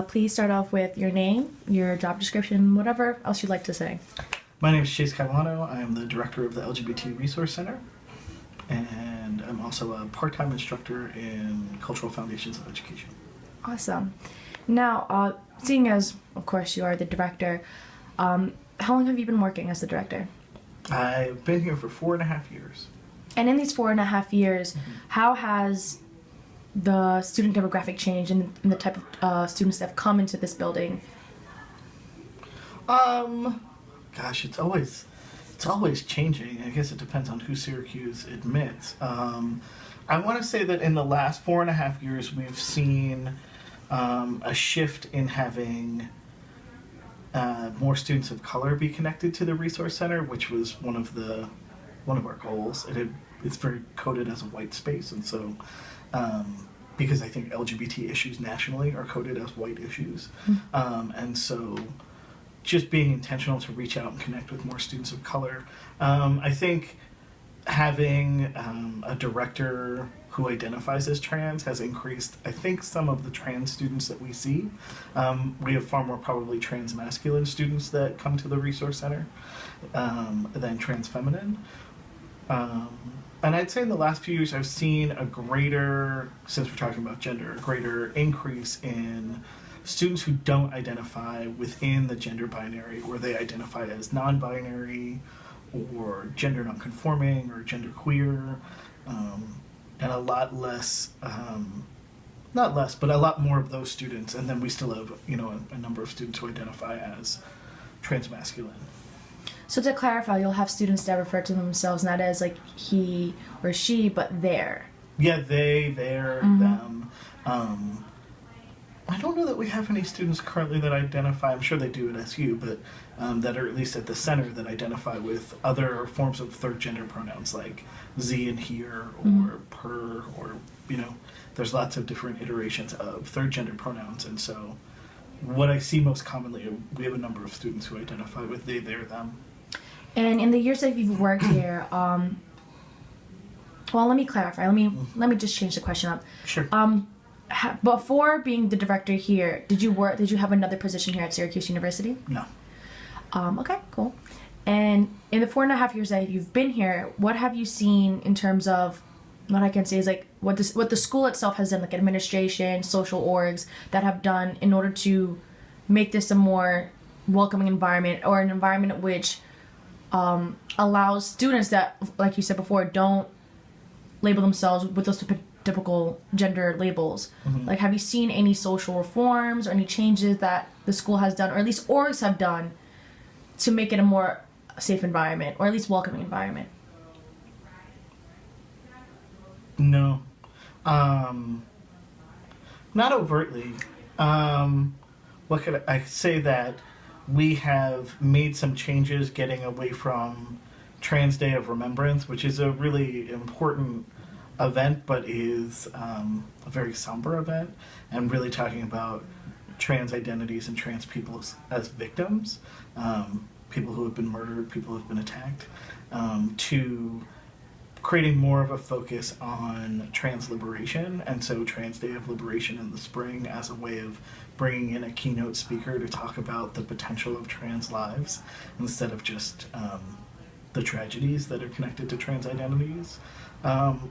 Please start off with your name, your job description, whatever else you'd like to say. My name is Chase Catalano. I am the director of the LGBT Resource Center, and I'm also a part-time instructor in Cultural Foundations of Education. Awesome. Now, seeing as, of course, you are the director, how long have you been working as the director? I've been here for 4.5 years. And in these 4.5 years, how has the student demographic changed and the type of students that have come into this building? Gosh, it's always changing. I guess it depends on who Syracuse admits. I want to say that in the last 4.5 years, we've seen a shift in having more students of color be connected to the Resource Center, which was one of our goals. It's very coded as a white space, and so because I think LGBT issues nationally are coded as white issues, and so just being intentional to reach out and connect with more students of color. I think having a director who identifies as trans has increased, I think, some of the trans students that we see. We have far more probably trans masculine students that come to the Resource Center than trans feminine. And I'd say in the last few years I've seen a greater, since we're talking about gender, a greater increase in students who don't identify within the gender binary, where they identify as non-binary or gender non-conforming or gender queer, and a lot less, not less, but a lot more of those students. And then we still have, a number of students who identify as transmasculine. So to clarify, you'll have students that refer to themselves not as like he or she, but their. Yeah, they, their, them. I don't know that we have any students currently that identify, I'm sure they do at SU, but that are at least at the center that identify with other forms of third gender pronouns like Z and here or per, or, there's lots of different iterations of third gender pronouns. And so what I see most commonly, we have a number of students who identify with they, their, them. And in the years that you've worked here, well, let me clarify. Let me just change the question up. Sure. Before being the director here, did you have another position here at Syracuse University? No. Okay, cool. And in the 4.5 years that you've been here, what have you seen in terms of, what I can say is like what the school itself has done, like administration, social orgs that have done in order to make this a more welcoming environment, or an environment which allows students that, like you said before, don't label themselves with those typical gender labels. Like, have you seen any social reforms or any changes that the school has done, or at least orgs have done, to make it a more safe environment, or at least welcoming environment? No. Not overtly. What could I say that we have made some changes getting away from Trans Day of Remembrance, which is a really important event, but is a very somber event, and really talking about trans identities and trans people as victims, people who have been murdered, people who have been attacked, to creating more of a focus on trans liberation. And so Trans Day of Liberation in the spring as a way of bringing in a keynote speaker to talk about the potential of trans lives instead of just the tragedies that are connected to trans identities.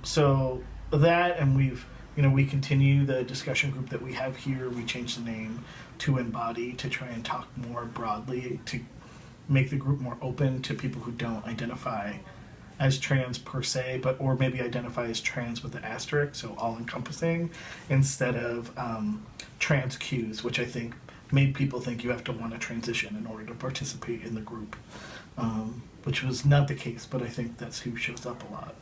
So that, and we continue the discussion group that we have here. We changed the name to Embody to try and talk more broadly, to make the group more open to people who don't identify as trans per se, or maybe identify as trans with the asterisk, so all-encompassing, instead of trans cues, which I think made people think you have to want to transition in order to participate in the group, which was not the case, but I think that's who shows up a lot.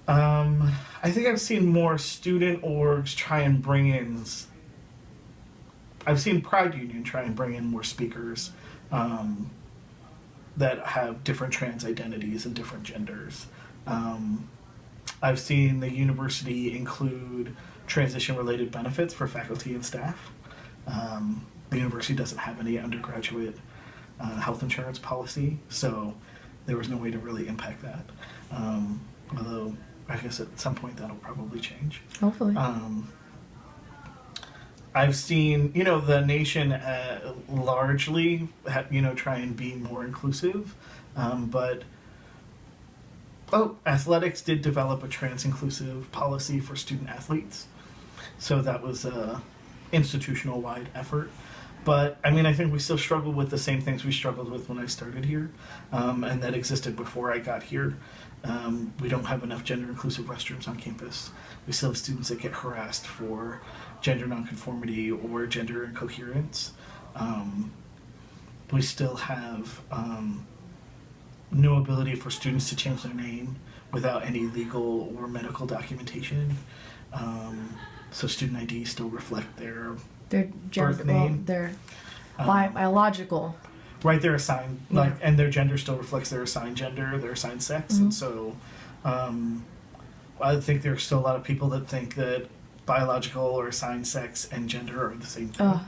I think I've seen more student orgs try and bring in, I've seen Pride Union try and bring in more speakers that have different trans identities and different genders. I've seen the university include transition-related benefits for faculty and staff. The university doesn't have any undergraduate health insurance policy, so there was no way to really impact that. Although, I guess at some point that'll probably change. Hopefully. I've seen, the nation largely, try and be more inclusive, but athletics did develop a trans-inclusive policy for student athletes, so that was a institutional-wide effort. But I think we still struggle with the same things we struggled with when I started here, and that existed before I got here. We don't have enough gender-inclusive restrooms on campus. We still have students that get harassed for gender nonconformity or gender incoherence. We still have no ability for students to change their name without any legal or medical documentation. So student IDs still reflect their birth name. Their biological. Right, they're assigned, and their gender still reflects their assigned gender, their assigned sex. Mm-hmm. And so I think there are still a lot of people that think that biological or assigned sex and gender are the same thing.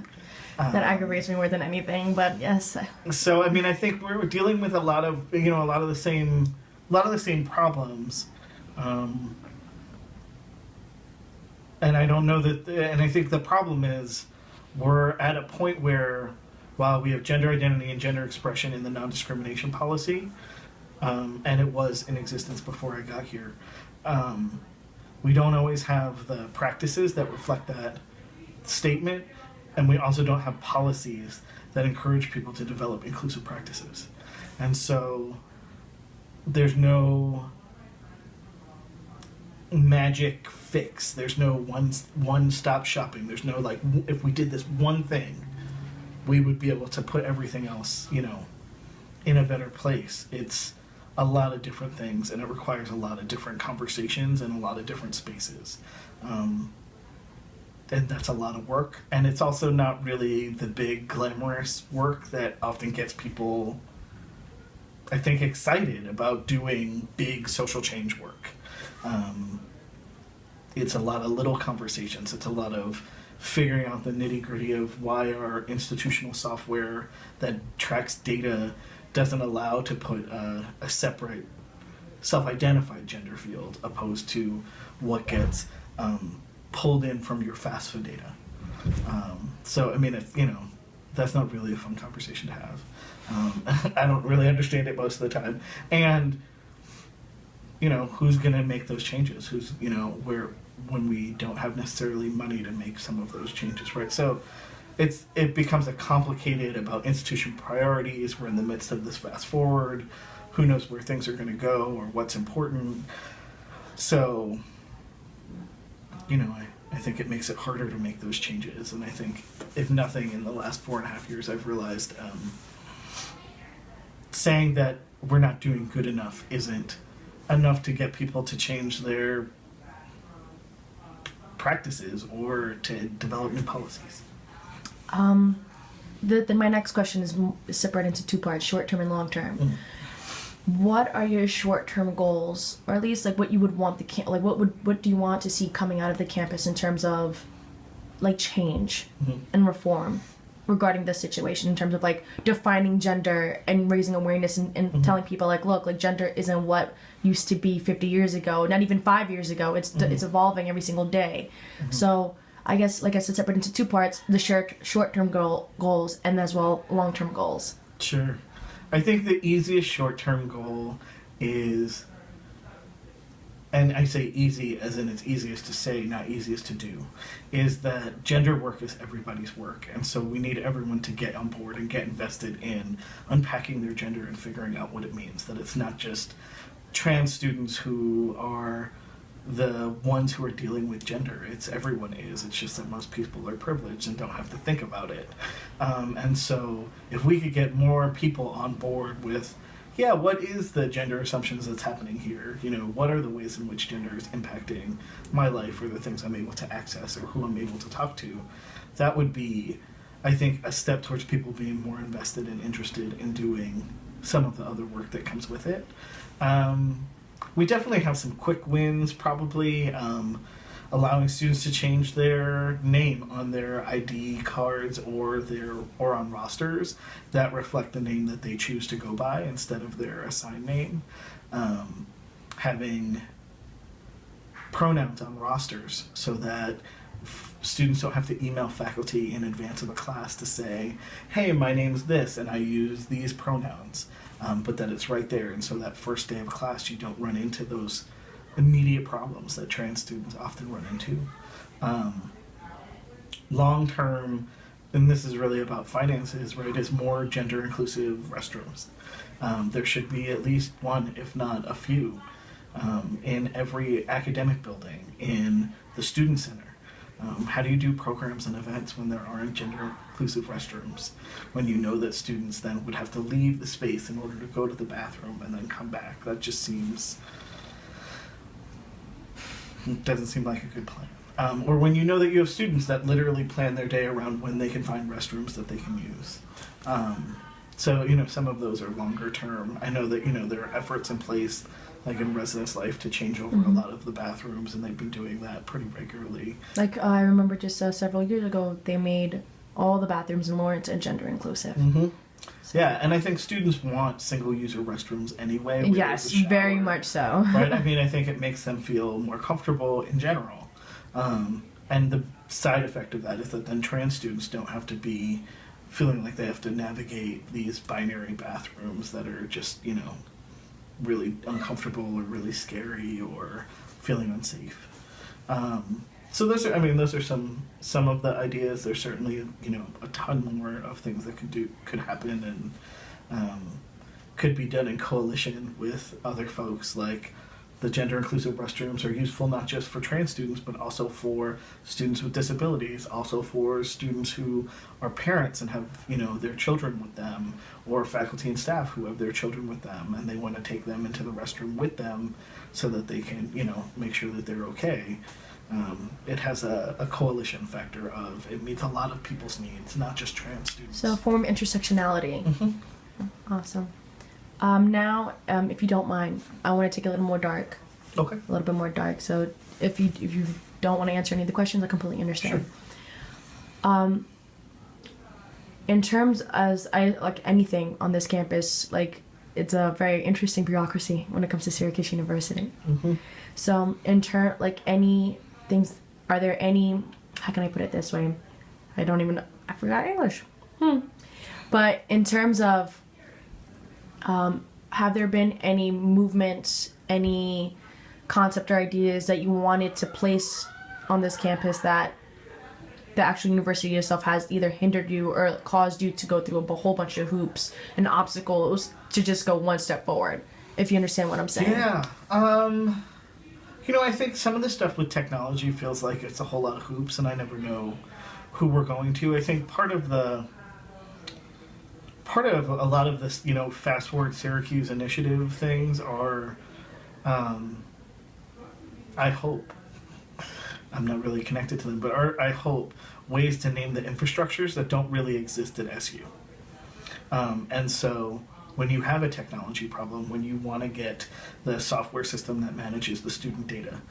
That aggravates me more than anything, but yes. So I think we're dealing with a lot of the same problems, and I don't know that. And I think the problem is we're at a point where, while we have gender identity and gender expression in the non-discrimination policy, and it was in existence before I got here, we don't always have the practices that reflect that statement. And we also don't have policies that encourage people to develop inclusive practices. And so there's no magic fix. There's no one-stop shopping. There's no, if we did this one thing, we would be able to put everything else, in a better place. It's a lot of different things, and it requires a lot of different conversations and a lot of different spaces. And that's a lot of work, and it's also not really the big glamorous work that often gets people, I think, excited about doing big social change work. It's a lot of little conversations. It's a lot of figuring out the nitty-gritty of why our institutional software that tracks data doesn't allow to put a separate self-identified gender field opposed to what gets pulled in from your FAFSA data. So that's not really a fun conversation to have. I don't really understand it most of the time. And who's going to make those changes? Who's when we don't have necessarily money to make some of those changes, right? So it becomes a complicated about institution priorities. We're in the midst of this fast forward. Who knows where things are going to go or what's important? So I think it makes it harder to make those changes. And I think, if nothing, in the last 4.5 years, I've realized saying that we're not doing good enough isn't enough to get people to change their practices or to develop new policies. My next question is separated into two parts: short-term and long-term. Mm. What are your short-term goals, or at least what you would want what do you want to see coming out of the campus in terms of change and reform regarding this situation, in terms of defining gender and raising awareness and telling people look, gender isn't what used to be 50 years ago, not even 5 years ago. It's evolving every single day. So I guess, like I said, separate into two parts: the short-term goals and as well long-term goals. Sure. I think the easiest short-term goal is, and I say easy as in it's easiest to say, not easiest to do, is that gender work is everybody's work. And so we need everyone to get on board and get invested in unpacking their gender and figuring out what it means. That it's not just trans students who are the ones who are dealing with gender. It's everyone is. It's just that most people are privileged and don't have to think about it. And so if we could get more people on board with, what is the gender assumptions that's happening here? What are the ways in which gender is impacting my life or the things I'm able to access or who I'm able to talk to? That would be, I think, a step towards people being more invested and interested in doing some of the other work that comes with it. We definitely have some quick wins, probably allowing students to change their name on their ID cards or on rosters that reflect the name that they choose to go by instead of their assigned name. Having pronouns on rosters so that students don't have to email faculty in advance of a class to say, hey, my name's this and I use these pronouns, but that it's right there. And so that first day of class, you don't run into those immediate problems that trans students often run into. Long term, and this is really about finances, right, is more gender inclusive restrooms. There should be at least one, if not a few, in every academic building, in the student center. How do you do programs and events when there aren't gender inclusive restrooms? When you know that students then would have to leave the space in order to go to the bathroom and then come back? That just doesn't seem like a good plan. Or when you know that you have students that literally plan their day around when they can find restrooms that they can use. So, some of those are longer term. I know that, there are efforts in place, like in residence life, to change over a lot of the bathrooms, and they've been doing that pretty regularly. Like, I remember just several years ago, they made all the bathrooms in Lawrence gender inclusive. Mm-hmm. So. Yeah, and I think students want single-user restrooms anyway. Yes, very much so. Right? I mean, I think it makes them feel more comfortable in general. And the side effect of that is that then trans students don't have to be feeling like they have to navigate these binary bathrooms that are just, really uncomfortable or really scary or feeling unsafe. So those are some of the ideas. There's certainly, a ton more of things that could happen and could be done in coalition with other folks. Like, the gender inclusive restrooms are useful not just for trans students, but also for students with disabilities, also for students who are parents and have, their children with them, or faculty and staff who have their children with them, and they want to take them into the restroom with them so that they can, make sure that they're okay. It has a coalition factor of, it meets a lot of people's needs, not just trans students. So, form intersectionality. Mm-hmm. Awesome. Now, if you don't mind, I want to take a little more dark. Okay. A little bit more dark. So if you don't want to answer any of the questions, I completely understand. Sure. In terms as like anything on this campus, like, it's a very interesting bureaucracy when it comes to Syracuse University. Mm-hmm. So like any things, are there any, how can I put it this way? I forgot English. But in terms of, have there been any movements, any concept or ideas that you wanted to place on this campus that the actual university itself has either hindered you or caused you to go through a whole bunch of hoops and obstacles to just go one step forward, if you understand what I'm saying? Yeah. I think some of the stuff with technology feels like it's a whole lot of hoops, and I never know who we're going to. I think part of a lot of this, Fast Forward Syracuse initiative things are, I hope, I'm not really connected to them, but I hope ways to name the infrastructures that don't really exist at SU. And so when you have a technology problem, when you want to get the software system that manages the student data,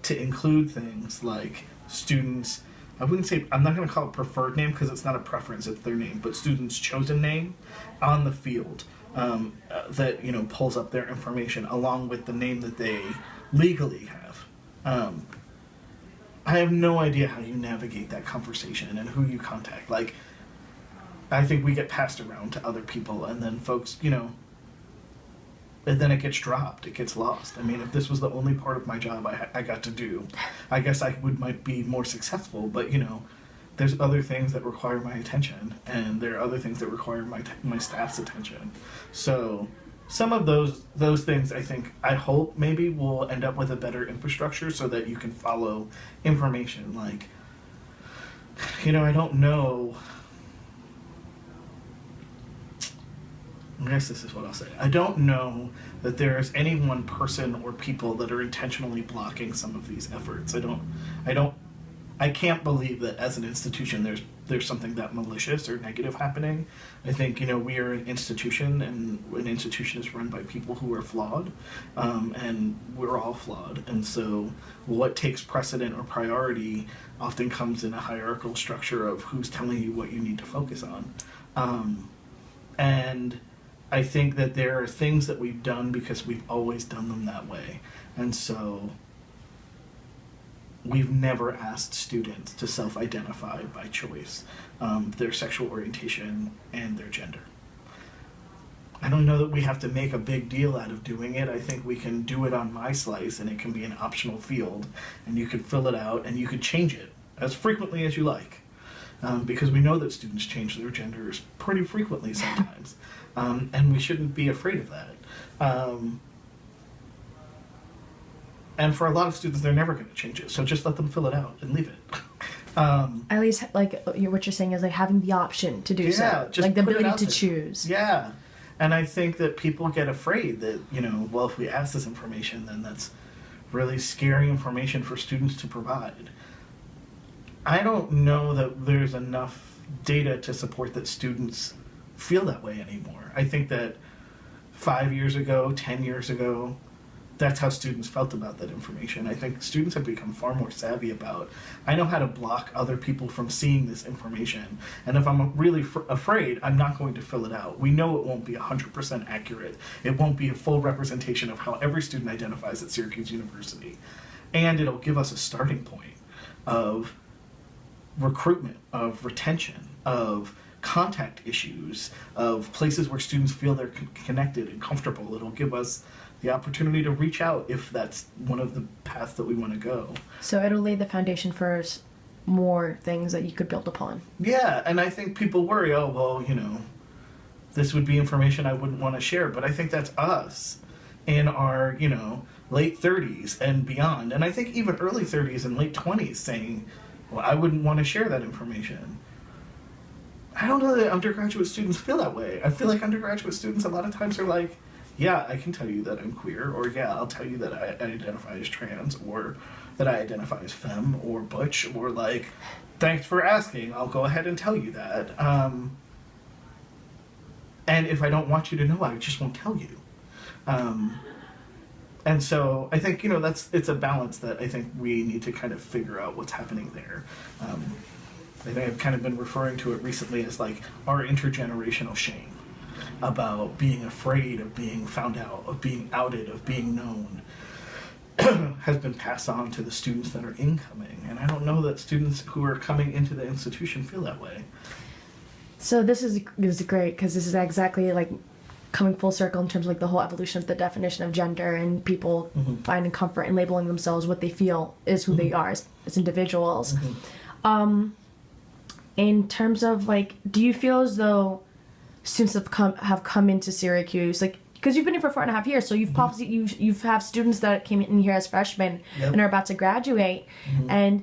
to include things like students, I'm not going to call it preferred name because it's not a preference, it's their name, but students' chosen name on the field that, pulls up their information along with the name that they legally have. I have no idea how you navigate that conversation and who you contact. Like, I think we get passed around to other people, and then folks, and then it gets dropped, it gets lost. I mean, if this was the only part of my job I got to do, I guess might be more successful, but, there's other things that require my attention, and there are other things that require my staff's attention. So some of those things, I hope maybe will end up with a better infrastructure so that you can follow information. Like, I don't know. I guess this is what I'll say. I don't know that there's any one person or people that are intentionally blocking some of these efforts. I can't believe that as an institution there's something that malicious or negative happening. I think, we are an institution, and an institution is run by people who are flawed, and we're all flawed. And so what takes precedent or priority often comes in a hierarchical structure of who's telling you what you need to focus on. And I think that there are things that we've done because we've always done them that way. And so we've never asked students to self-identify by choice their sexual orientation and their gender. I don't know that we have to make a big deal out of doing it. I think we can do it on MySlice, and it can be an optional field, and you could fill it out, and you could change it as frequently as you like, because we know that students change their genders pretty frequently sometimes, and we shouldn't be afraid of that. And for a lot of students, they're never going to change it, so just let them fill it out and leave it. At least, like, what you're saying is like having the option to do so, just like the put it ability out to there. choose. Yeah. And I think that people get afraid that, well, if we ask this information, then that's really scary information for students to provide. I don't know that there's enough data to support that students feel that way anymore. I think that 5 years ago, 10 years ago, that's how students felt about that information. I think students have become far more savvy about, I know how to block other people from seeing this information, and if I'm really afraid, I'm not going to fill it out. We know it won't be 100% accurate. It won't be a full representation of how every student identifies at Syracuse University. And it'll give us a starting point of recruitment, of retention, of contact issues, of places where students feel they're connected and comfortable. It'll give us the opportunity to reach out if that's one of the paths that we want to go. So it'll lay the foundation for more things that you could build upon. Yeah, and I think people worry, oh, well, this would be information I wouldn't want to share, but I think that's us in our, late 30s and beyond, and I think even early 30s and late 20s saying, well, I wouldn't want to share that information. I don't know that undergraduate students feel that way. I feel like undergraduate students a lot of times are like, yeah, I can tell you that I'm queer, or yeah, I'll tell you that I identify as trans, or that I identify as femme, or butch, or like, thanks for asking, I'll go ahead and tell you that. And if I don't want you to know, I just won't tell you. And so I think, it's a balance that I think we need to kind of figure out what's happening there. I think I've kind of been referring to it recently as like our intergenerational shame about being afraid of being found out, of being outed, of being known, has been passed on to the students that are incoming. And I don't know that students who are coming into the institution feel that way. So this is great, because this is exactly like coming full circle in terms of like the whole evolution of the definition of gender, and people finding comfort in labeling themselves what they feel is who they are as individuals. In terms of like, do you feel as though students have come into Syracuse, like, because you've been here for 4.5 years, so you've probably you've have students that came in here as freshmen and are about to graduate, and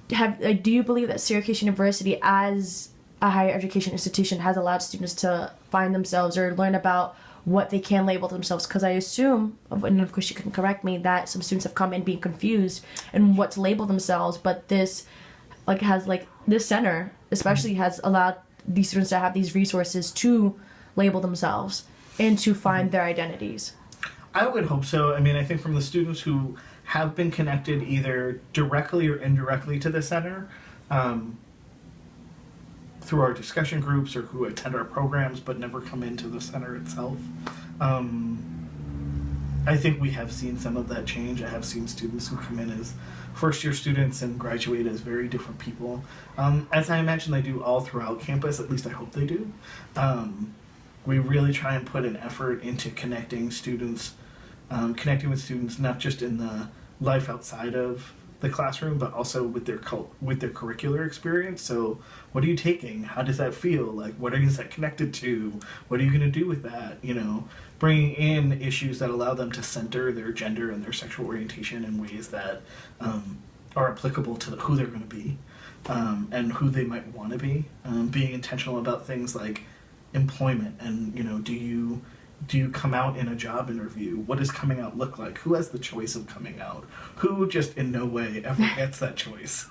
do you believe that Syracuse University as a higher education institution has allowed students to find themselves or learn about what they can label themselves? Because I assume, and of course you can correct me, that some students have come in being confused in what to label themselves, but this this center especially has allowed these students to have these resources to label themselves and to find their identities. I would hope so. I mean, I think from the students who have been connected either directly or indirectly to the center, through our discussion groups or who attend our programs but never come into the center itself, I think we have seen some of that change. I have seen students who come in as first-year students and graduate as very different people. As I imagine they do all throughout campus, at least I hope they do. We really try and put an effort into connecting with students not just in the life outside of the classroom, but also with their curricular experience. So what are you taking? How does that feel? Like, what is that connected to? What are you going to do with that? Bringing in issues that allow them to center their gender and their sexual orientation in ways that are applicable to who they're going to be and who they might want to be. Being intentional about things like employment and, do you come out in a job interview? What does coming out look like? Who has the choice of coming out? Who just in no way ever gets that choice?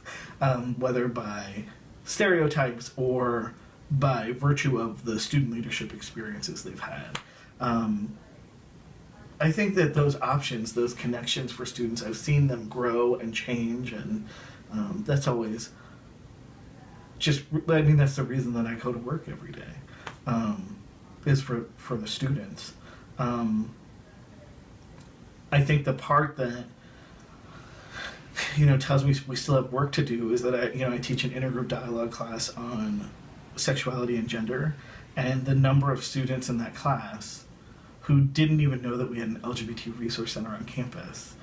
Whether by stereotypes or by virtue of the student leadership experiences they've had. I think that those options, those connections for students, I've seen them grow and change, and that's always that's the reason that I go to work every day. Is for the students. I think the part that tells me we still have work to do is that I teach an intergroup dialogue class on sexuality and gender, and the number of students in that class who didn't even know that we had an LGBT resource center on campus,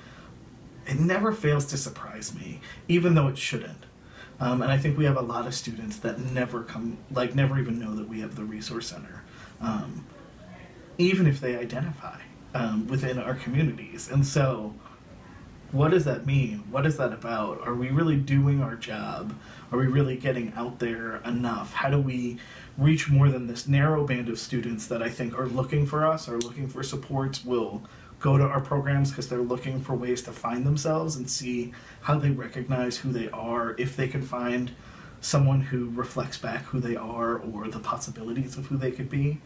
it never fails to surprise me, even though it shouldn't. And I think we have a lot of students that never even know that we have the resource center, even if they identify within our communities. And so, what does that mean? What is that about? Are we really doing our job? Are we really getting out there enough? How do we reach more than this narrow band of students that I think are looking for us, are looking for supports, will go to our programs because they're looking for ways to find themselves and see how they recognize who they are, if they can find someone who reflects back who they are or the possibilities of who they could be.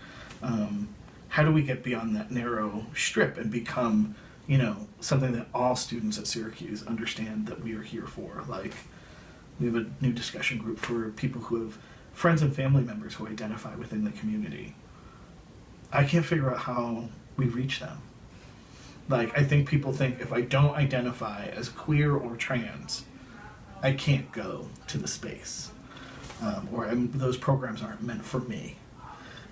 How do we get beyond that narrow strip and become, something that all students at Syracuse understand that we are here for? Like, we have a new discussion group for people who have friends and family members who identify within the community. I can't figure out how we reach them. Like, I think people think if I don't identify as queer or trans, I can't go to the space. Or those programs aren't meant for me.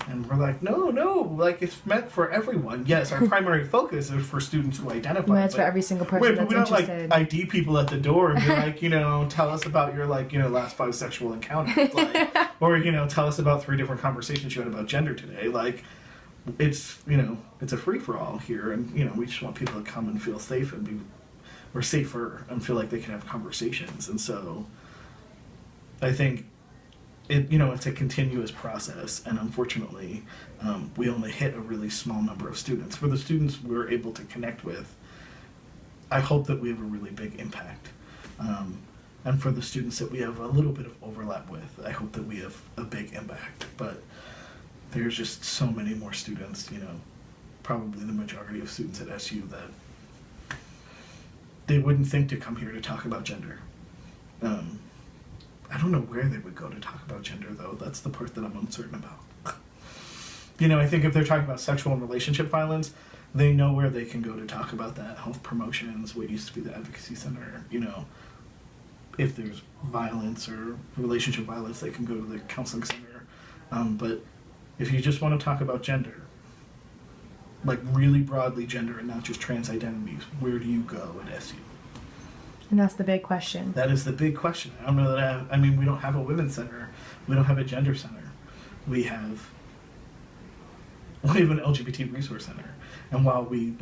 And we're like, no, like, it's meant for everyone. Yes, our primary focus is for students who identify. Well, it's for every single person that's interested. We don't, ID people at the door and be like, tell us about your, last 5 sexual encounters. Or, tell us about 3 different conversations you had about gender today. Like, it's a free-for-all here, and we just want people to come and feel safe and or safer and feel like they can have conversations. And so I think it's a continuous process, and unfortunately we only hit a really small number of students. For the students we're able to connect with, I hope that we have a really big impact, and for the students that we have a little bit of overlap with, I hope that we have a big impact. But there's just so many more students, probably the majority of students at SU, that they wouldn't think to come here to talk about gender. I don't know where they would go to talk about gender, though. That's the part that I'm uncertain about. I think if they're talking about sexual and relationship violence, they know where they can go to talk about that. Health promotions, what used to be the advocacy center, if there's violence or relationship violence, they can go to the counseling center. But if you just want to talk about gender, like really broadly gender and not just trans identities, where do you go at SU? And that's the big question. That is the big question. I don't know that we don't have a women's center. We don't have a gender center. We have an LGBT resource center. And while we,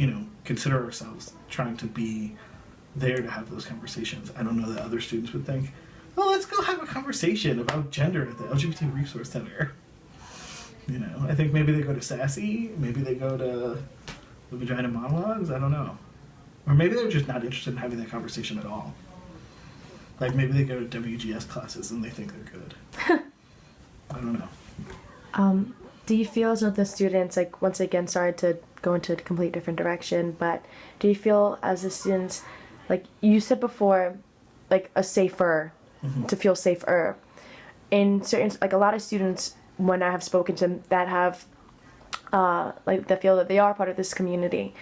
consider ourselves trying to be there to have those conversations, I don't know that other students would think, oh, let's go have a conversation about gender at the LGBT resource center. I think maybe they go to Sassy, maybe they go to the Vagina Monologues, I don't know. Or maybe they're just not interested in having that conversation at all. Like, maybe they go to WGS classes and they think they're good. I don't know. Do you feel as though the students, once again, sorry to go into a complete different direction, but do you feel as the students, like you said before, a safer, to feel safer? In certain, a lot of students, when I have spoken to them that have, that feel that they are part of this community,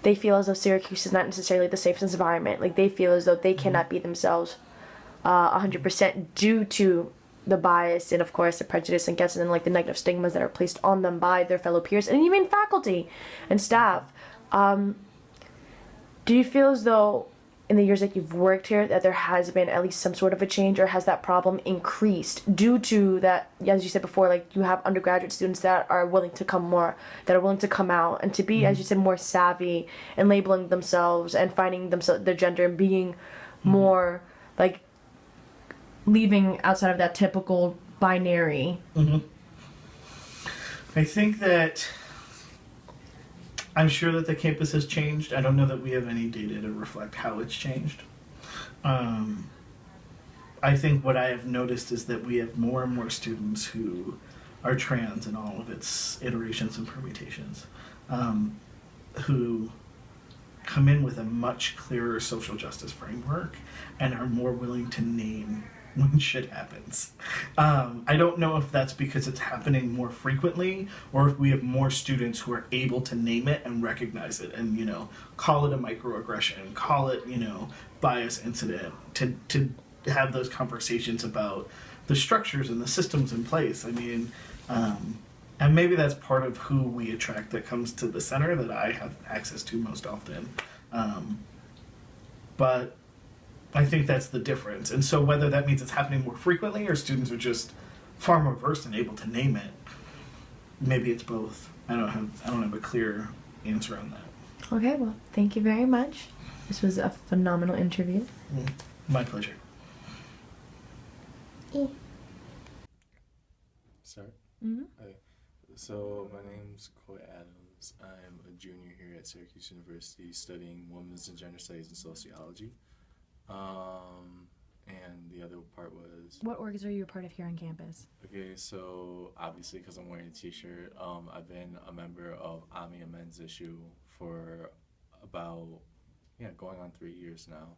they feel as though Syracuse is not necessarily the safest environment. They feel as though they cannot be themselves 100% due to the bias and, of course, the prejudice against them, and the negative stigmas that are placed on them by their fellow peers and even faculty and staff. Do you feel as though in the years that you've worked here that there has been at least some sort of a change, or has that problem increased due to that, as you said before, you have undergraduate students that are willing to come out and to be, as you said, more savvy and labeling themselves and finding themselves, their gender, and being more leaving outside of that typical binary? I think that I'm sure that the campus has changed. I don't know that we have any data to reflect how it's changed. I think what I have noticed is that we have more and more students who are trans in all of its iterations and permutations, who come in with a much clearer social justice framework and are more willing to name when shit happens. I don't know if that's because it's happening more frequently or if we have more students who are able to name it and recognize it and, call it a microaggression, call it, bias incident, to have those conversations about the structures and the systems in place. I mean, and maybe that's part of who we attract that comes to the center that I have access to most often. But I think that's the difference. And so whether that means it's happening more frequently or students are just far more versed and able to name it, maybe it's both. I don't have a clear answer on that. Okay, well, thank you very much. This was a phenomenal interview. My pleasure. Start? Mm-hmm. Okay. So my name's Coy Adams. I'm a junior here at Syracuse University studying women's and gender studies and sociology. And the other part was, What orgs are you a part of here on campus? okay, so obviously because I'm wearing a t-shirt, I've been a member of AMI, a men's issue, for about, going on 3 years now.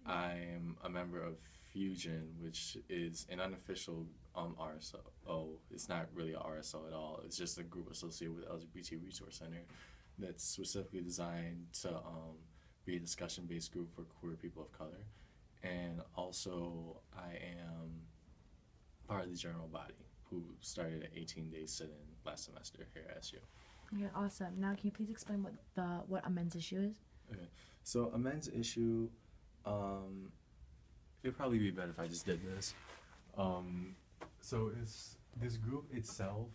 I'm a member of Fusion, which is an unofficial RSO. It's not really a RSO at all. It's just a group associated with LGBT Resource Center that's specifically designed to be a discussion-based group for queer people of color. And also, I am part of the general body who started an 18-day sit-in last semester here at SU. Okay, awesome. Now, can you please explain what a men's issue is? Okay, so a men's issue, it'd probably be better if I just did this. So this group itself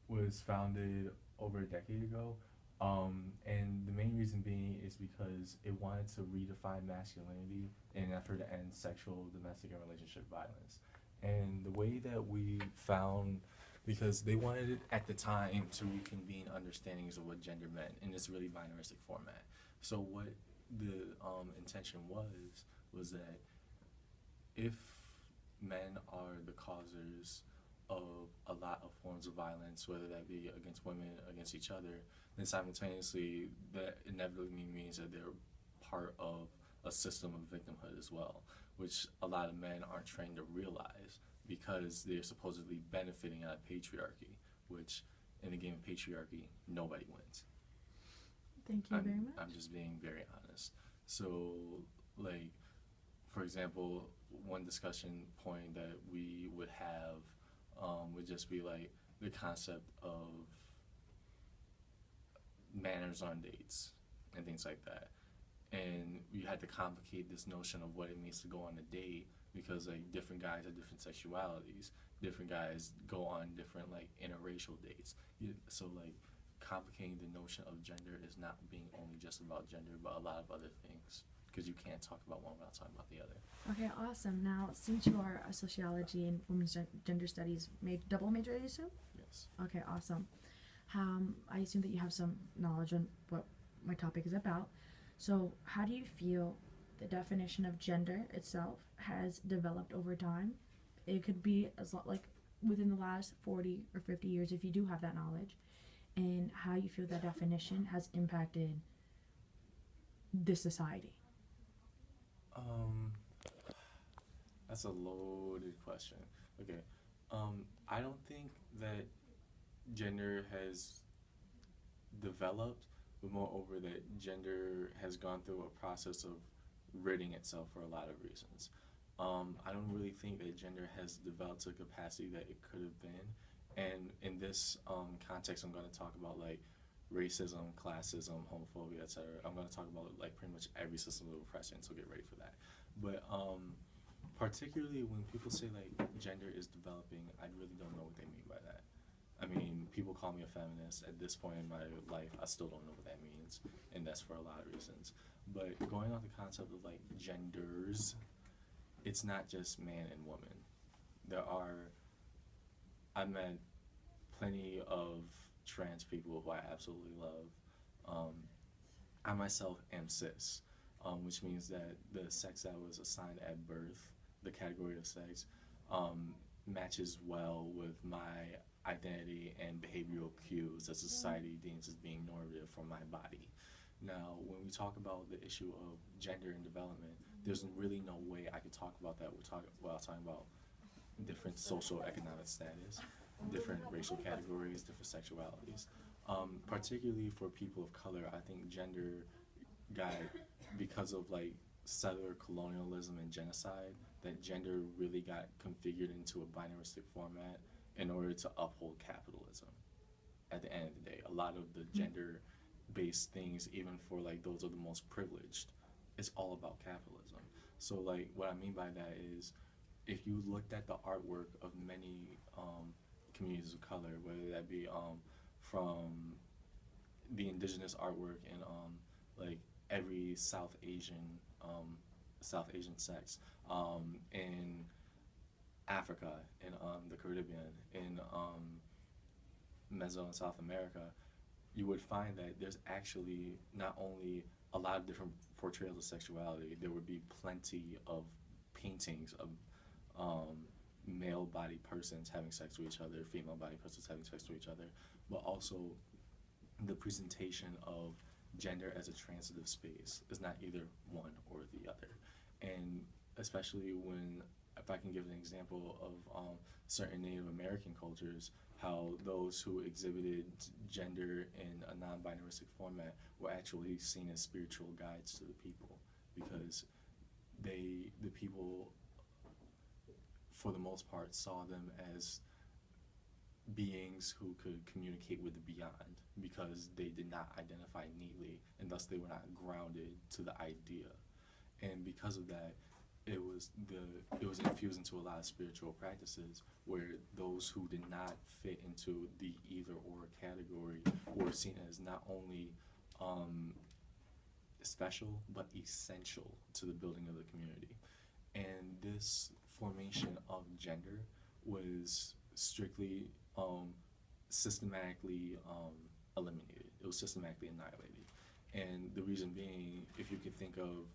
was founded over a decade ago, and the main reason being is because it wanted to redefine masculinity in an effort to end sexual, domestic, and relationship violence. And the way that we found, because they wanted it at the time to reconvene understandings of what gender meant in this really binaristic format. So what the intention was that if men are the causers of a lot of forms of violence, whether that be against women, against each other, then simultaneously that inevitably means that they're part of a system of victimhood as well, which a lot of men aren't trained to realize because they're supposedly benefiting out of patriarchy, which in the game of patriarchy, nobody wins. Thank you very much. I'm just being very honest. So, like, for example, one discussion point that we would have would just be like the concept of manners on dates and things like that. And you had to complicate this notion of what it means to go on a date because like different guys have different sexualities, different guys go on different like interracial dates. So like complicating the notion of gender is not being only just about gender, but a lot of other things, because you can't talk about one without talking about the other. Okay, awesome. Now, since you are a sociology and women's gender studies double major, I assume? Yes. Okay, awesome. I assume that you have some knowledge on what my topic is about. So, how do you feel the definition of gender itself has developed over time? It could be like within the last 40 or 50 years, if you do have that knowledge, and how you feel that definition has impacted this society. That's a loaded question. Okay. I don't think that gender has developed, but moreover that gender has gone through a process of ridding itself for a lot of reasons. I don't really think that gender has developed to a capacity that it could have been. And in this context, I'm going to talk about like racism, classism, homophobia, etc. I'm going to talk about like pretty much every system of oppression, so get ready for that. But particularly when people say like gender is developing, I really don't know what they mean by that. I mean, people call me a feminist. At this point in my life, I still don't know what that means, and that's for a lot of reasons. But going on the concept of like genders, it's not just man and woman. I met plenty of trans people who I absolutely love. I myself am cis, which means that the sex that was assigned at birth, the category of sex, matches well with my identity and behavioral cues that society deems as being normative for my body. Now, when we talk about the issue of gender and development, there's really no way I could talk about that without talking about different social economic status, different racial categories, different sexualities. Particularly for people of color, I think gender got, because of like settler colonialism and genocide, that gender really got configured into a binaristic format in order to uphold capitalism. At the end of the day, a lot of the gender based things, even for like those of the most privileged, it's all about capitalism. So like what I mean by that is, if you looked at the artwork of many communities of color, whether that be from the indigenous artwork in like every South Asian sex, in Africa, in the Caribbean, in Meso and South America, you would find that there's actually not only a lot of different portrayals of sexuality, there would be plenty of paintings of male body persons having sex with each other, female body persons having sex with each other, but also the presentation of gender as a transitive space is not either one or the other. And especially when, if I can give an example of certain Native American cultures, how those who exhibited gender in a non-binaristic format were actually seen as spiritual guides to the people, because the people, for the most part, saw them as beings who could communicate with the beyond, because they did not identify neatly, and thus they were not grounded to the idea. And because of that, it was infused into a lot of spiritual practices where those who did not fit into the either or category were seen as not only special but essential to the building of the community. And this formation of gender was strictly systematically eliminated. It was systematically annihilated. And the reason being, if you could think of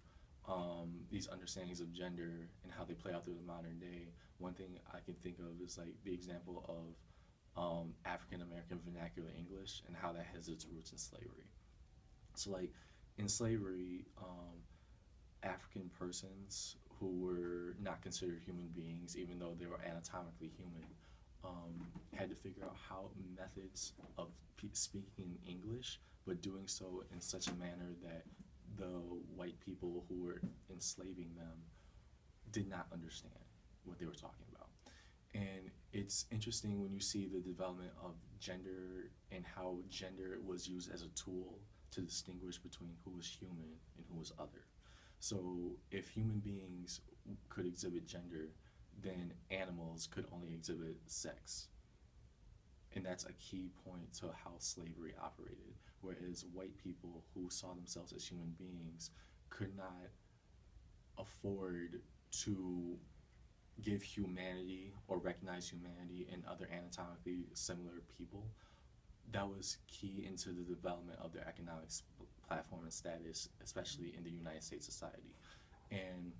these understandings of gender and how they play out through the modern day, one thing I can think of is like the example of African American vernacular English and how that has its roots in slavery. So like in slavery, African persons who were not considered human beings, even though they were anatomically human, had to figure out how methods of speaking English, but doing so in such a manner that the white people who were enslaving them did not understand what they were talking about. And it's interesting when you see the development of gender and how gender was used as a tool to distinguish between who was human and who was other. So if human beings could exhibit gender, then animals could only exhibit sex. And that's a key point to how slavery operated. Whereas white people who saw themselves as human beings could not afford to give humanity or recognize humanity in other anatomically similar people, that was key into the development of their economic platform and status, especially in the United States society. And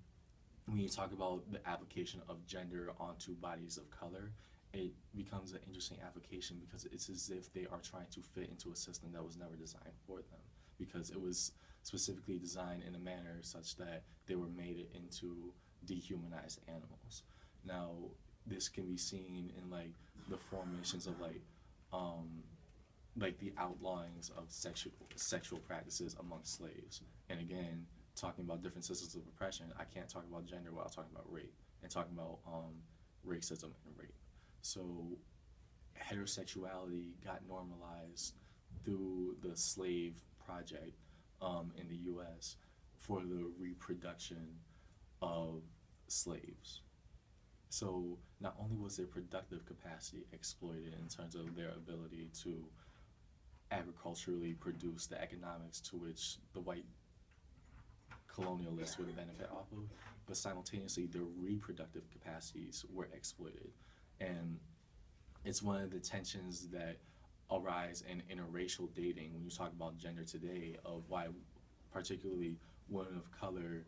when you talk about the application of gender onto bodies of color, it becomes an interesting application because it's as if they are trying to fit into a system that was never designed for them, because it was specifically designed in a manner such that they were made into dehumanized animals. Now, this can be seen in like the formations of like the outlawings of sexual practices amongst slaves. And again, talking about different systems of oppression, I can't talk about gender without talking about rape and talking about racism and rape. So heterosexuality got normalized through the slave project in the US for the reproduction of slaves. So not only was their productive capacity exploited in terms of their ability to agriculturally produce the economics to which the white colonialists would benefit off of, but simultaneously their reproductive capacities were exploited. And it's one of the tensions that arise in interracial dating when you talk about gender today, of why particularly women of color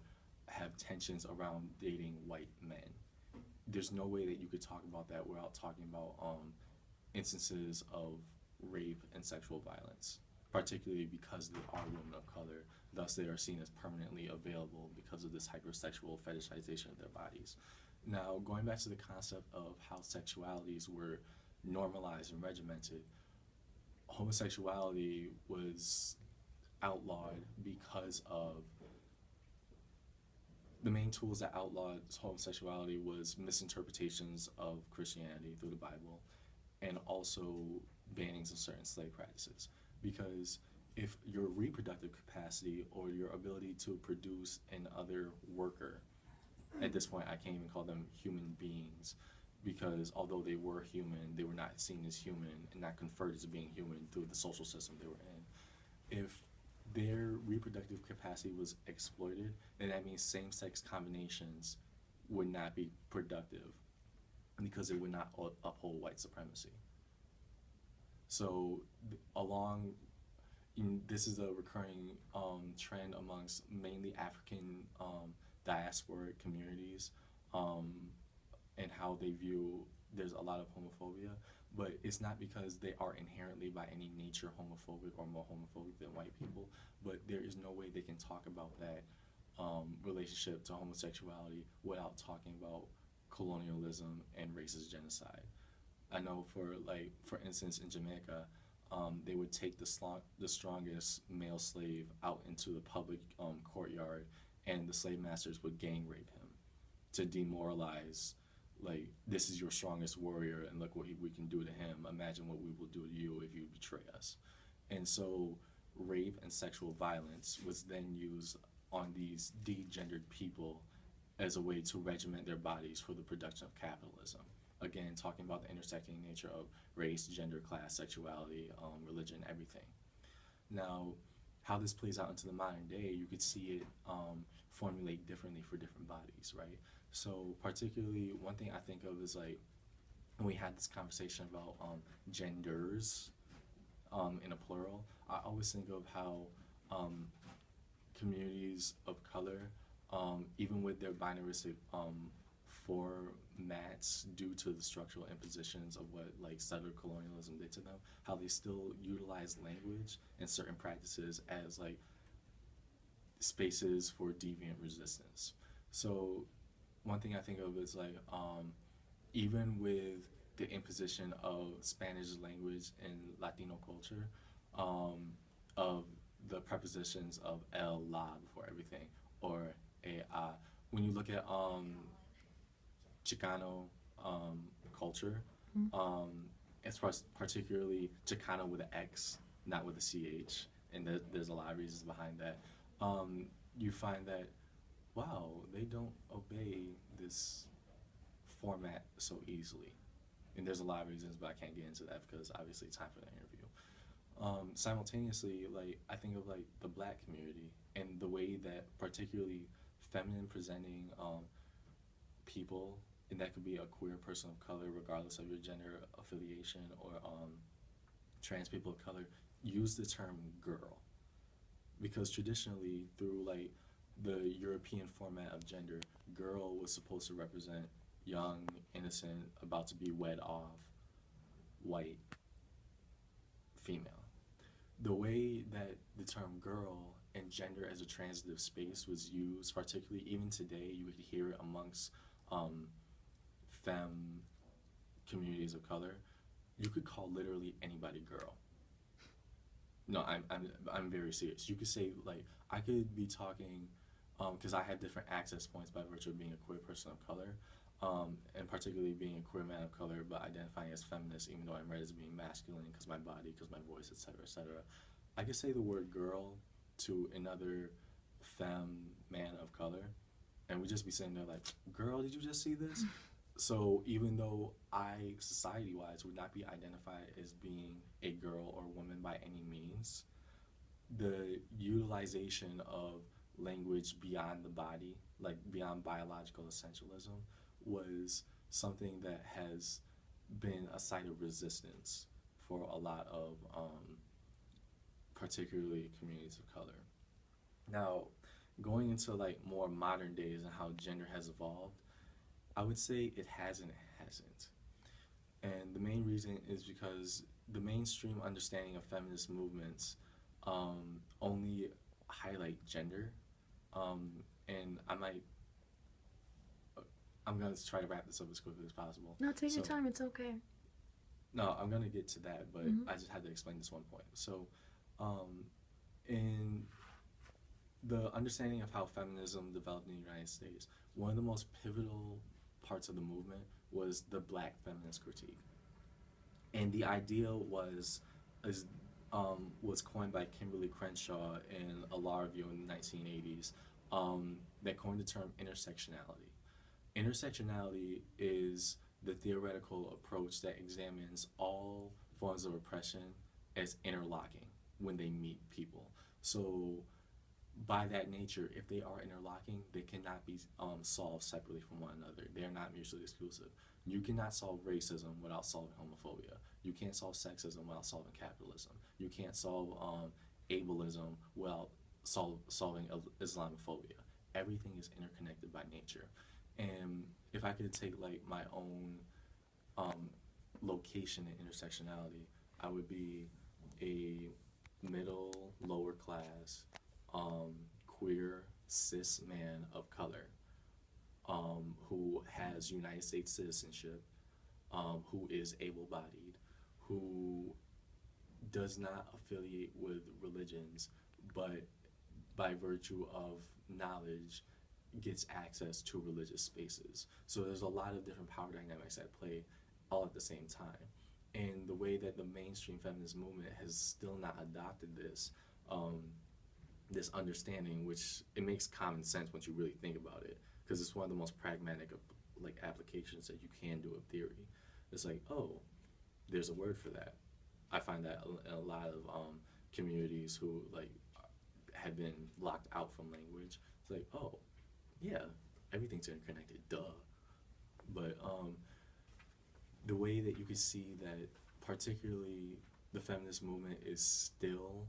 have tensions around dating white men. There's no way that you could talk about that without talking about instances of rape and sexual violence, particularly because they are women of color thus they are seen as permanently available because of this hypersexual fetishization of their bodies. Now, going back to the concept of how sexualities were normalized and regimented, homosexuality was outlawed because of the main tools that outlawed homosexuality was misinterpretations of Christianity through the Bible, and also bannings of certain slave practices. Because if your reproductive capacity or your ability to produce another worker, at this point I can't even call them human beings, because although they were human, they were not seen as human and not conferred as being human through the social system they were in. If their reproductive capacity was exploited, then that means same-sex combinations would not be productive because it would not uphold white supremacy. So this is a recurring trend amongst mainly African diasporic communities, and how they view, there's a lot of homophobia, but it's not because they are inherently by any nature homophobic or more homophobic than white people, but there is no way they can talk about that relationship to homosexuality without talking about colonialism and racist genocide. I know for instance, in Jamaica, they would take the strongest male slave out into the public courtyard, and the slave masters would gang rape him to demoralize, like, this is your strongest warrior and look what we can do to him. Imagine what we will do to you if you betray us. And so rape and sexual violence was then used on these degendered people as a way to regiment their bodies for the production of capitalism. Again, talking about the intersecting nature of race, gender, class, sexuality, religion, everything. Now, how this plays out into the modern day, you could see it formulate differently for different bodies, right? So particularly, one thing I think of is like, when we had this conversation about genders in a plural, I always think of how communities of color, even with their binaristic formats due to the structural impositions of what like settler colonialism did to them, how they still utilize language and certain practices as like spaces for deviant resistance. So one thing I think of is like, even with the imposition of Spanish language in Latino culture, of the prepositions of el, la before everything, or a. When you look at Chicano culture, as far as particularly Chicano with an X, not with a CH, and there's a lot of reasons behind that, you find that, wow, they don't obey this format so easily. And there's a lot of reasons, but I can't get into that because obviously it's time for the interview. Simultaneously, like, I think of like the Black community and the way that particularly feminine presenting people, and that could be a queer person of color regardless of your gender affiliation, or trans people of color, use the term girl. Because traditionally, through like the European format of gender, girl was supposed to represent young, innocent, about to be wed off, white, female. The way that the term girl and gender as a transitive space was used, particularly even today, you could hear it amongst femme communities of color. You could call literally anybody girl. No, I'm very serious. You could say, like, I could be talking, because I have different access points by virtue of being a queer person of color, and particularly being a queer man of color, but identifying as feminist, even though I'm read as being masculine because my body, because my voice, etc., etc. I could say the word girl to another femme man of color, and we just be sitting there like, girl, did you just see this? So even though I, society-wise, would not be identified as being a girl or woman by any means, the utilization of language beyond the body, like beyond biological essentialism, was something that has been a site of resistance for a lot of particularly communities of color. Now, going into like more modern days and how gender has evolved, I would say it has and it hasn't. And the main reason is because the mainstream understanding of feminist movements only highlight gender, and I'm gonna try to wrap this up as quickly as possible. No, take your So- time. It's okay. No, I'm gonna get to that, but Mhm. I just had to explain this one point. So, in the understanding of how feminism developed in the United States, one of the most pivotal parts of the movement was the Black feminist critique, and the idea was coined by Kimberly Crenshaw and a law review in the 1980s that coined the term intersectionality. Intersectionality is the theoretical approach that examines all forms of oppression as interlocking when they meet people. So, by that nature, if they are interlocking, they cannot be solved separately from one another. They are not mutually exclusive. You cannot solve racism without solving homophobia. You can't solve sexism without solving capitalism. You can't solve ableism without solving Islamophobia. Everything is interconnected by nature. And if I could take like my own location in intersectionality, I would be a middle, lower class, queer, cis man of color who has United States citizenship, who is able bodied, who does not affiliate with religions, but by virtue of knowledge gets access to religious spaces. So there's a lot of different power dynamics at play all at the same time. And the way that the mainstream feminist movement has still not adopted this understanding, which it makes common sense once you really think about it, because it's one of the most pragmatic of like applications that you can do of theory. It's like, oh, there's a word for that. I find that in a lot of communities who like have been locked out from language. It's like, oh, yeah, everything's interconnected, duh. But the way that you can see that particularly the feminist movement is still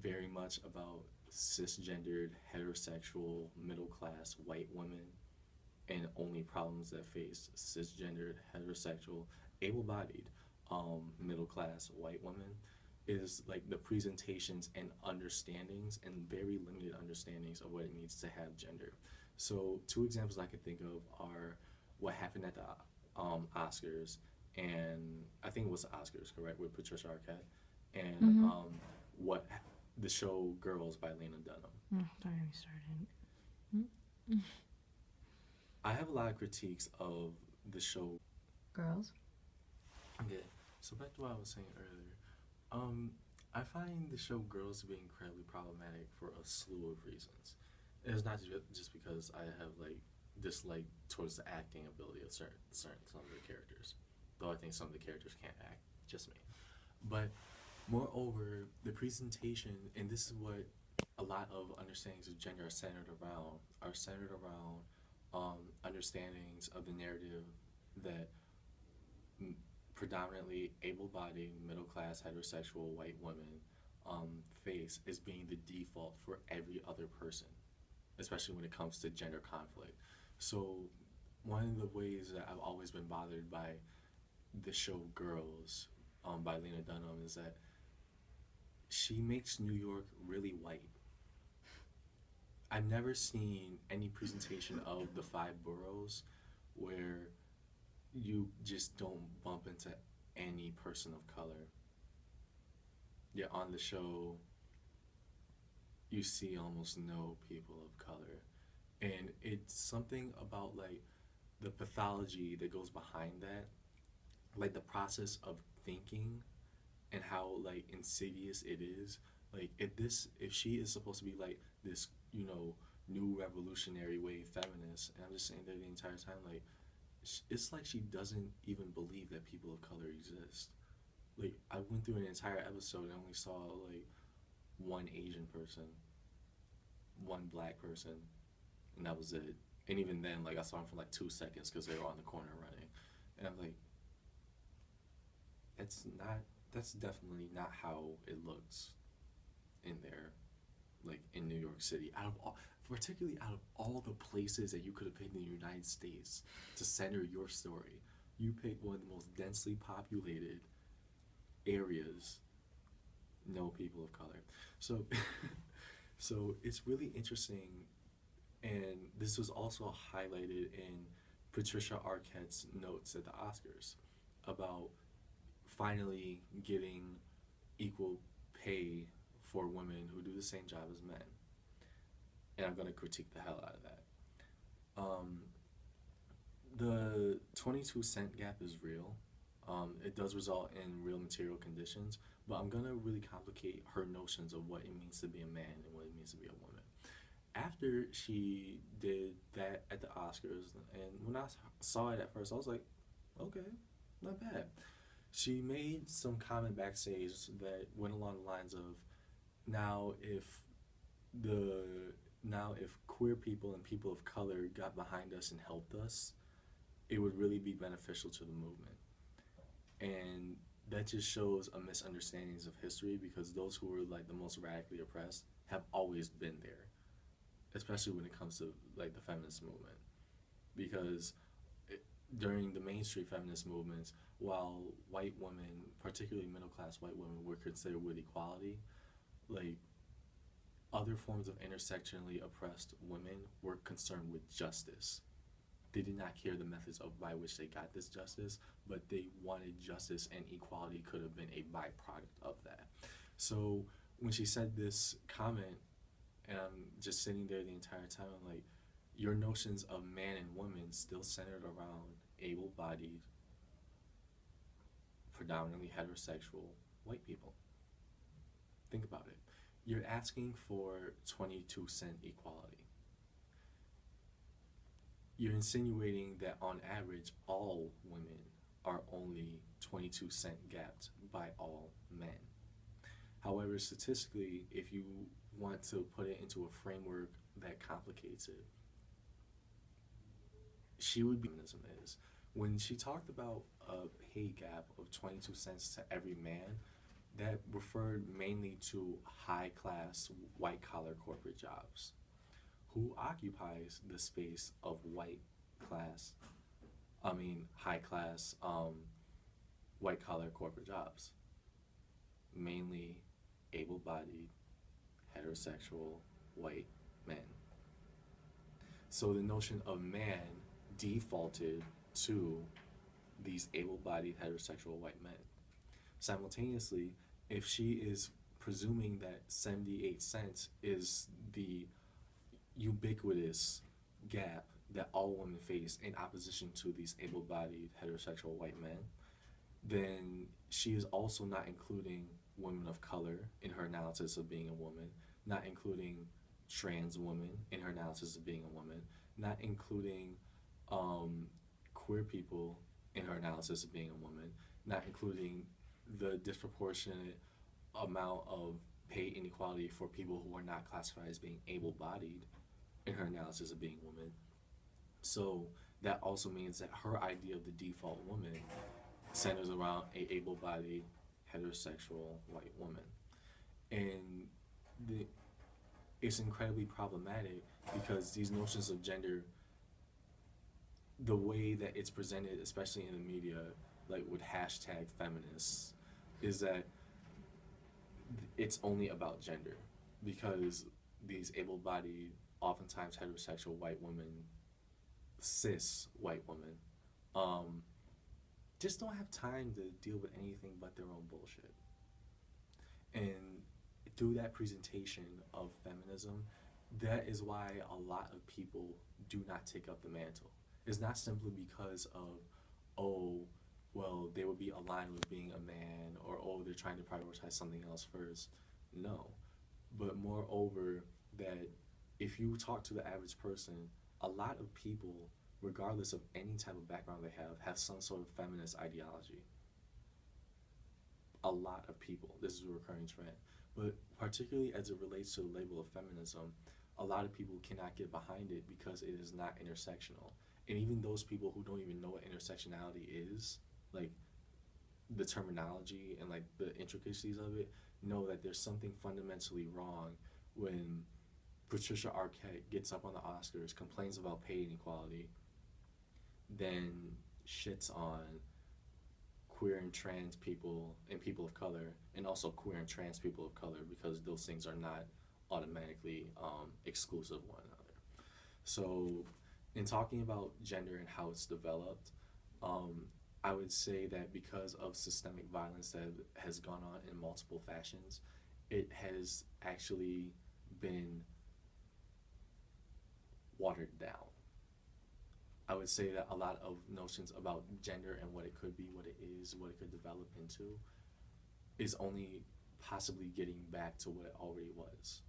very much about cisgendered, heterosexual, middle-class white women, and only problems that face cisgendered, heterosexual, able-bodied, middle-class white women is like the presentations and understandings and very limited understandings of what it means to have gender. So two examples I could think of are what happened at the Oscars, and I think it was the Oscars, correct, with Patricia Arquette, and what the show Girls by Lena Dunham. Don't get me started. I have a lot of critiques of the show. Girls. Okay, so back to what I was saying earlier. I find the show Girls to be incredibly problematic for a slew of reasons. It's not just because I have like dislike towards the acting ability of certain some of the characters, though I think some of the characters can't act, just me. But moreover, the presentation, and this is what a lot of understandings of gender are centered around understandings of the narrative that predominantly able-bodied, middle-class, heterosexual white women face as being the default for every other person, especially when it comes to gender conflict. So one of the ways that I've always been bothered by the show Girls by Lena Dunham is that she makes New York really white. I've never seen any presentation of the 5 boroughs where you just don't bump into any person of color. Yet on the show, you see almost no people of color. And it's something about like the pathology that goes behind that, like the process of thinking and how like insidious it is. Like if she is supposed to be like this, new revolutionary wave feminist, and I'm just saying there the entire time, like it's like she doesn't even believe that people of color exist. Like I went through an entire episode and only saw like one Asian person, one black person, and that was it. And even then, like I saw them for like 2 seconds because they were on the corner running, and I'm like, that's definitely not how it looks in there, like in New York City. Particularly out of all the places that you could have picked in the United States to center your story, you picked one of the most densely populated areas, no people of color. So So it's really interesting, and this was also highlighted in Patricia Arquette's notes at the Oscars about finally getting equal pay for women who do the same job as men. And I'm going to critique the hell out of that. Um, the 22-cent gap is real. It does result in real material conditions, but I'm going to really complicate her notions of what it means to be a man and what it means to be a woman. After she did that at the Oscars, and when I saw it at first, I was like, okay, not bad. She made some comment backstage that went along the lines of, now if the now if queer people and people of color got behind us and helped us, it would really be beneficial to the movement. And that just shows a misunderstanding of history, because those who were like the most radically oppressed have always been there, especially when it comes to like the feminist movement. Because during the mainstream feminist movements, while white women, particularly middle class white women, were considered with equality, like other forms of intersectionally oppressed women were concerned with justice. They did not care the methods of by which they got this justice, but they wanted justice, and equality could have been a byproduct of that. So when she said this comment, and I'm just sitting there the entire time, I'm like, your notions of man and woman still centered around able-bodied, predominantly heterosexual white people. Think about it. You're asking for 22-cent equality. You're insinuating that on average all women are only 22-cent gapped by all men. However, statistically, if you want to put it into a framework that complicates it, she would be feminism is. When she talked about a pay gap of 22 cents to every man, that referred mainly to high-class, white-collar corporate jobs. Who occupies the space of high-class, white-collar corporate jobs? Mainly able-bodied, heterosexual, white men. So the notion of man defaulted to these able-bodied, heterosexual white men. Simultaneously, if she is presuming that 78 cents is the ubiquitous gap that all women face in opposition to these able-bodied, heterosexual white men, then she is also not including women of color in her analysis of being a woman, not including trans women in her analysis of being a woman, not including queer people in her analysis of being a woman, not including the disproportionate amount of pay inequality for people who are not classified as being able-bodied in her analysis of being a woman. So that also means that her idea of the default woman centers around a able-bodied, heterosexual white woman. And it's incredibly problematic because these notions of gender, the way that it's presented, especially in the media, like with hashtag feminists, is that it's only about gender, because these able-bodied, oftentimes heterosexual white women, cis white women, just don't have time to deal with anything but their own bullshit. And through that presentation of feminism, that is why a lot of people do not take up the mantle. It's not simply because of, oh, well, they would be aligned with being a man, or, oh, they're trying to prioritize something else first. No. But moreover, that if you talk to the average person, a lot of people, regardless of any type of background they have some sort of feminist ideology. A lot of people. This is a recurring trend. But particularly as it relates to the label of feminism, a lot of people cannot get behind it because it is not intersectional. And even those people who don't even know what intersectionality is, like the terminology and like the intricacies of it, know that there's something fundamentally wrong when Patricia Arquette gets up on the Oscars, complains about pay inequality, then shits on queer and trans people and people of color, and also queer and trans people of color, because those things are not automatically exclusive of one another. So, in talking about gender and how it's developed, I would say that because of systemic violence that has gone on in multiple fashions, it has actually been watered down. I would say that a lot of notions about gender and what it could be, what it is, what it could develop into, is only possibly getting back to what it already was.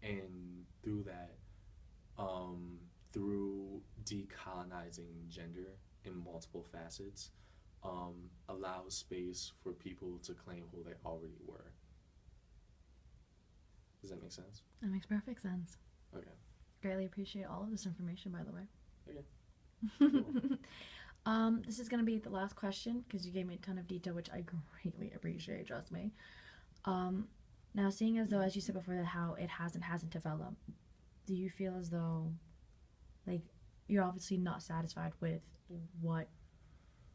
And through that, through decolonizing gender in multiple facets, allows space for people to claim who they already were. Does that make sense? That makes perfect sense. Okay. Greatly appreciate all of this information, by the way. Okay. Cool. This is going to be the last question because you gave me a ton of detail, which I greatly appreciate, trust me. Now, seeing as though, as you said before, that how it hasn't developed, do you feel as though, like, you're obviously not satisfied with what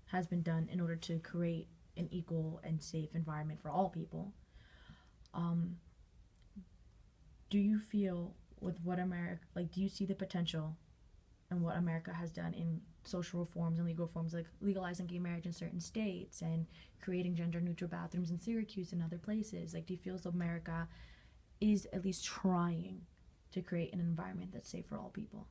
has been done in order to create an equal and safe environment for all people? Do you feel with what America, like, do you see the potential in what America has done in social reforms and legal reforms, like legalizing gay marriage in certain states and creating gender neutral bathrooms in Syracuse and other places? Like, do you feel as though America is at least trying to create an environment that's safe for all people?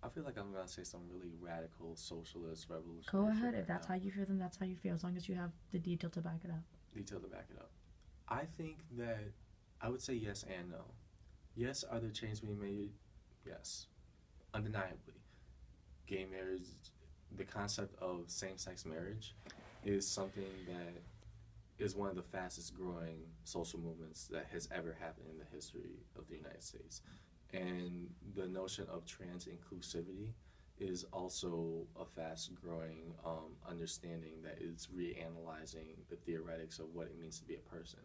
I feel like I'm going to say some really radical socialist revolutionary. Go ahead. shit If right that's now. how you feel, then that's how you feel, as long as you have the detail to back it up. Detail to back it up. I think that I would say yes and no. Yes, are there changes being made? Yes. Undeniably. Gay marriage, the concept of same-sex marriage is something that is one of the fastest growing social movements that has ever happened in the history of the United States. And the notion of trans inclusivity is also a fast growing understanding that is reanalyzing the theoretics of what it means to be a person.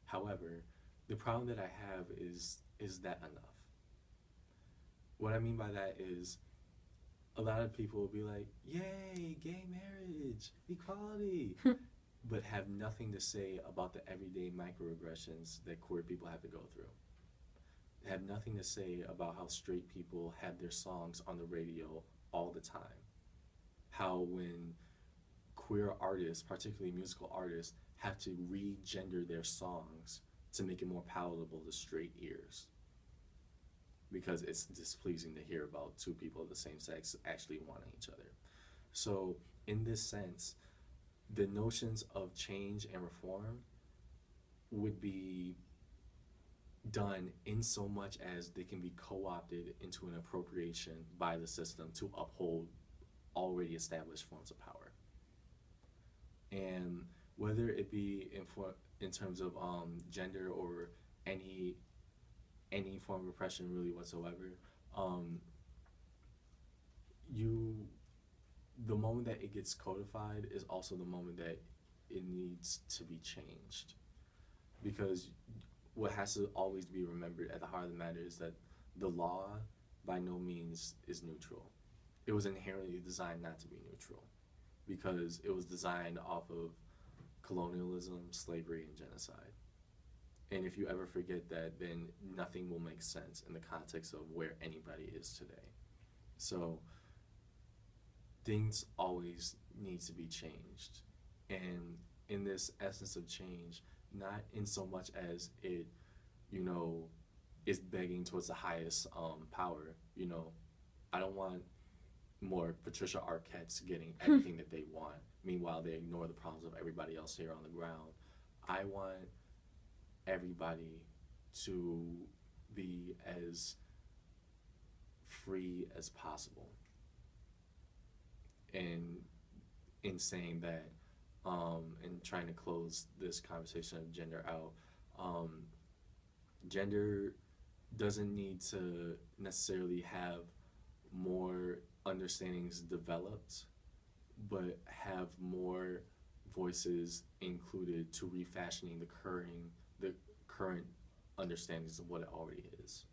However, the problem that I have is that enough? What I mean by that is a lot of people will be like, yay, gay marriage, equality, but have nothing to say about the everyday microaggressions that queer people have to go through. Have nothing to say about how straight people have their songs on the radio all the time. How when queer artists, particularly musical artists, have to re-gender their songs to make it more palatable to straight ears. Because it's displeasing to hear about two people of the same sex actually wanting each other. So in this sense, the notions of change and reform would be done in so much as they can be co-opted into an appropriation by the system to uphold already established forms of power. And whether it be in terms of gender or any form of oppression really whatsoever, the moment that it gets codified is also the moment that it needs to be changed. Because what has to always be remembered at the heart of the matter is that the law by no means is neutral. It was inherently designed not to be neutral because it was designed off of colonialism, slavery, and genocide. And if you ever forget that, then nothing will make sense in the context of where anybody is today. So things always need to be changed. And in this essence of change, not in so much as it, is begging towards the highest power. I don't want more Patricia Arquettes getting everything that they want. Meanwhile, they ignore the problems of everybody else here on the ground. I want everybody to be as free as possible. And in saying that, and trying to close this conversation of gender out, gender doesn't need to necessarily have more understandings developed, but have more voices included to refashioning the current understandings of what it already is.